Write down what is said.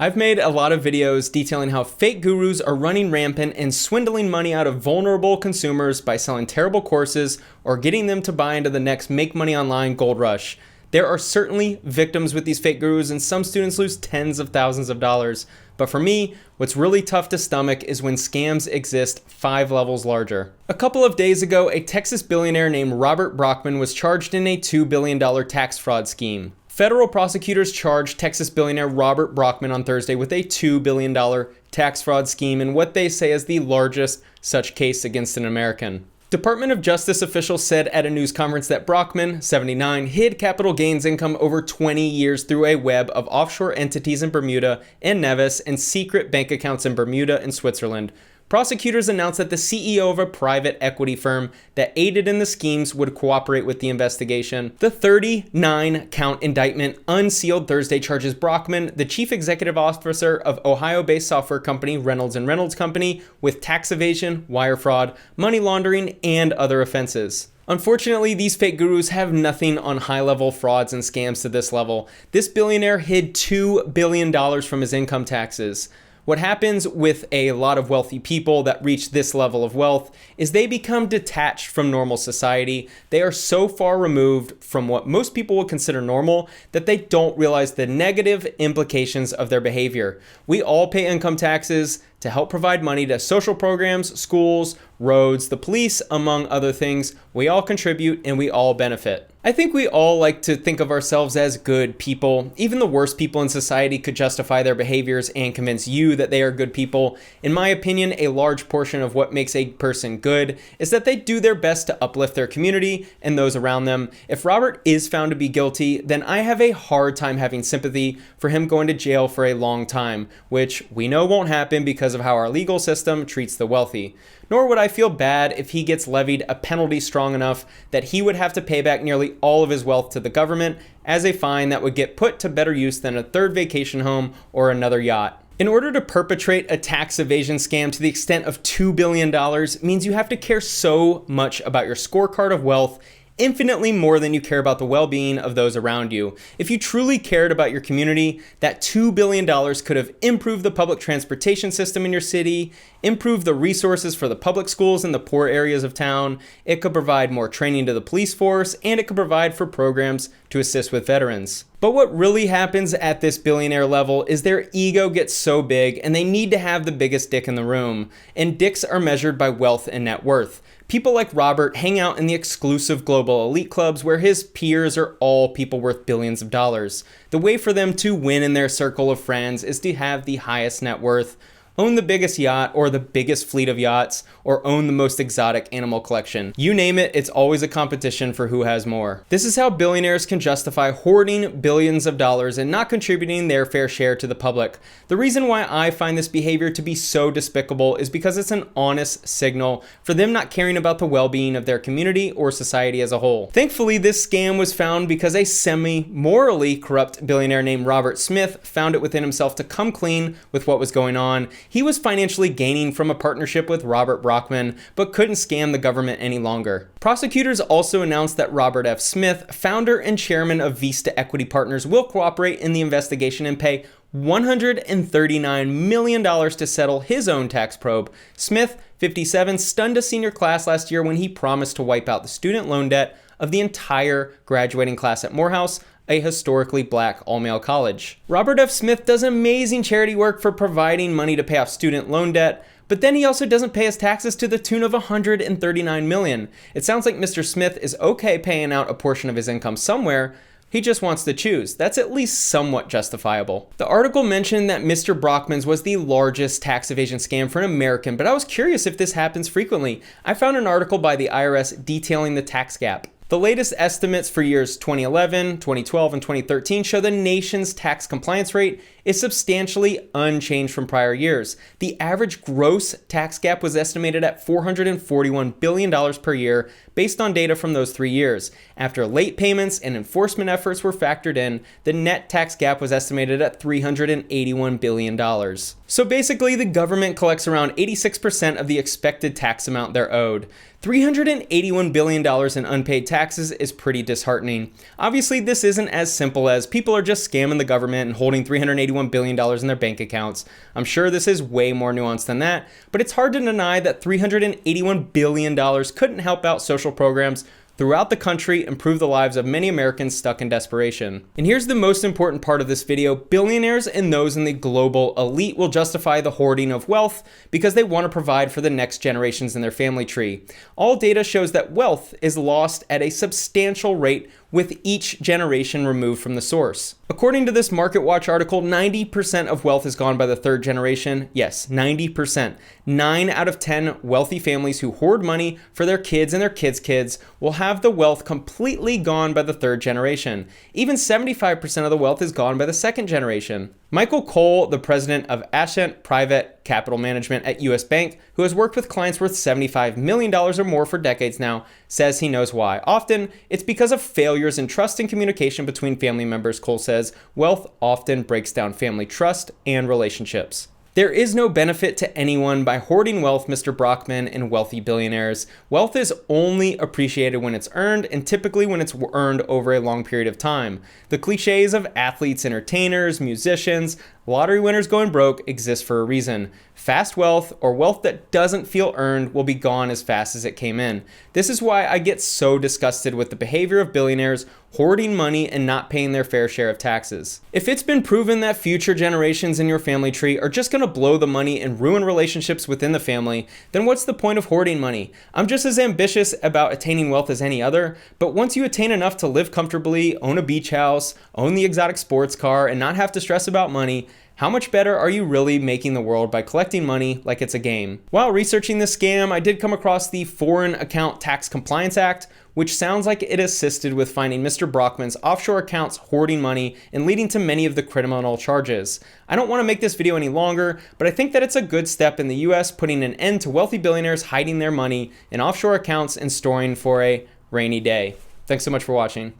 I've made a lot of videos detailing how fake gurus are running rampant and swindling money out of vulnerable consumers by selling terrible courses or getting them to buy into the next make money online gold rush. There are certainly victims with these fake gurus, and some students lose tens of thousands of dollars. But for me, what's really tough to stomach is when scams exist 5 levels larger. A couple of days ago, a Texas billionaire named Robert Brockman was charged in a $2 billion tax fraud scheme. Federal prosecutors charged Texas billionaire Robert Brockman on Thursday with a $2 billion tax fraud scheme in what they say is the largest such case against an American. Department of Justice officials said at a news conference that Brockman, 79, hid capital gains income over 20 years through a web of offshore entities in Bermuda and Nevis and secret bank accounts in Bermuda and Switzerland. Prosecutors announced that the CEO of a private equity firm that aided in the schemes would cooperate with the investigation. The 39-count indictment, unsealed Thursday, charges Brockman, the chief executive officer of Ohio-based software company Reynolds and Reynolds Co, with tax evasion, wire fraud, money laundering, and other offenses. Unfortunately, these fake gurus have nothing on high-level frauds and scams to this level. This billionaire hid $2 billion from his income taxes. What happens with a lot of wealthy people that reach this level of wealth is they become detached from normal society. They are so far removed from what most people would consider normal that they don't realize the negative implications of their behavior. We all pay income taxes to help provide money to social programs, schools, roads, the police, among other things. We all contribute and we all benefit. I think we all like to think of ourselves as good people. Even the worst people in society could justify their behaviors and convince you that they are good people. In my opinion, a large portion of what makes a person good is that they do their best to uplift their community and those around them. If Robert is found to be guilty, then I have a hard time having sympathy for him going to jail for a long time, which we know won't happen because of how our legal system treats the wealthy. Nor would I feel bad if he gets levied a penalty strong enough that he would have to pay back nearly all of his wealth to the government as a fine that would get put to better use than a third vacation home or another yacht. In order to perpetrate a tax evasion scam to the extent of $2 billion means you have to care so much about your scorecard of wealth, infinitely more than you care about the well-being of those around you. If you truly cared about your community, that $2 billion could have improved the public transportation system in your city, improved the resources for the public schools in the poor areas of town, it could provide more training to the police force, and it could provide for programs to assist with veterans. But what really happens at this billionaire level is their ego gets so big and they need to have the biggest dick in the room. And dicks are measured by wealth and net worth. People like Robert hang out in the exclusive global elite clubs where his peers are all people worth billions of dollars. The way for them to win in their circle of friends is to have the highest net worth, own the biggest yacht or the biggest fleet of yachts, or own the most exotic animal collection. You name it, it's always a competition for who has more. This is how billionaires can justify hoarding billions of dollars and not contributing their fair share to the public. The reason why I find this behavior to be so despicable is because it's an honest signal for them not caring about the well-being of their community or society as a whole. Thankfully, this scam was found because a semi-morally corrupt billionaire named Robert Smith found it within himself to come clean with what was going on. He was financially gaining from a partnership with Robert Brockman, but couldn't scam the government any longer. Prosecutors also announced that Robert F. Smith, founder and chairman of Vista Equity Partners, will cooperate in the investigation and pay $139 million to settle his own tax probe. Smith, 57, stunned a senior class last year when he promised to wipe out the student loan debt of the entire graduating class at Morehouse, a historically black all-male college. Robert F. Smith does amazing charity work for providing money to pay off student loan debt, but then he also doesn't pay his taxes to the tune of $139 million. It sounds like Mr. Smith is okay paying out a portion of his income somewhere. He just wants to choose. That's at least somewhat justifiable. The article mentioned that Mr. Brockman's was the largest tax evasion scam for an American, but I was curious if this happens frequently. I found an article by the IRS detailing the tax gap. The latest estimates for years 2011, 2012, and 2013 show the nation's tax compliance rate is substantially unchanged from prior years. The average gross tax gap was estimated at $441 billion per year based on data from those 3 years. After late payments and enforcement efforts were factored in, the net tax gap was estimated at $381 billion. So basically, the government collects around 86% of the expected tax amount they're owed. $381 billion in unpaid taxes is pretty disheartening. Obviously, this isn't as simple as people are just scamming the government and holding $381 $381 billion in their bank accounts. I'm sure this is way more nuanced than that, but it's hard to deny that $381 billion couldn't help out social programs throughout the country, improve the lives of many Americans stuck in desperation. And here's the most important part of this video: billionaires and those in the global elite will justify the hoarding of wealth because they want to provide for the next generations in their family tree. All data shows that wealth is lost at a substantial rate with each generation removed from the source. According to this MarketWatch article, 90% of wealth is gone by the third generation. Yes, 90%. 9 out of 10 wealthy families who hoard money for their kids and their kids' kids will have the wealth completely gone by the third generation. Even 75% of the wealth is gone by the second generation. Michael Cole, the president of Ascent Private Capital Management at US Bank, who has worked with clients worth $75 million or more for decades now, says he knows why. Often, it's because of failures in trust and communication between family members. Cole says wealth often breaks down family trust and relationships. There is no benefit to anyone by hoarding wealth, Mr. Brockman and wealthy billionaires. Wealth is only appreciated when it's earned, and typically when it's earned over a long period of time. The cliches of athletes, entertainers, musicians, lottery winners going broke exist for a reason. Fast wealth, or wealth that doesn't feel earned, will be gone as fast as it came in. This is why I get so disgusted with the behavior of billionaires hoarding money and not paying their fair share of taxes. If it's been proven that future generations in your family tree are just going to blow the money and ruin relationships within the family, then what's the point of hoarding money? I'm just as ambitious about attaining wealth as any other, but once you attain enough to live comfortably, own a beach house, own the exotic sports car, and not have to stress about money, how much better are you really making the world by collecting money like it's a game? While researching this scam, I did come across the Foreign Account Tax Compliance Act, which sounds like it assisted with finding Mr. Brockman's offshore accounts hoarding money and leading to many of the criminal charges. I don't want to make this video any longer, but I think that it's a good step in the US putting an end to wealthy billionaires hiding their money in offshore accounts and storing for a rainy day. Thanks so much for watching.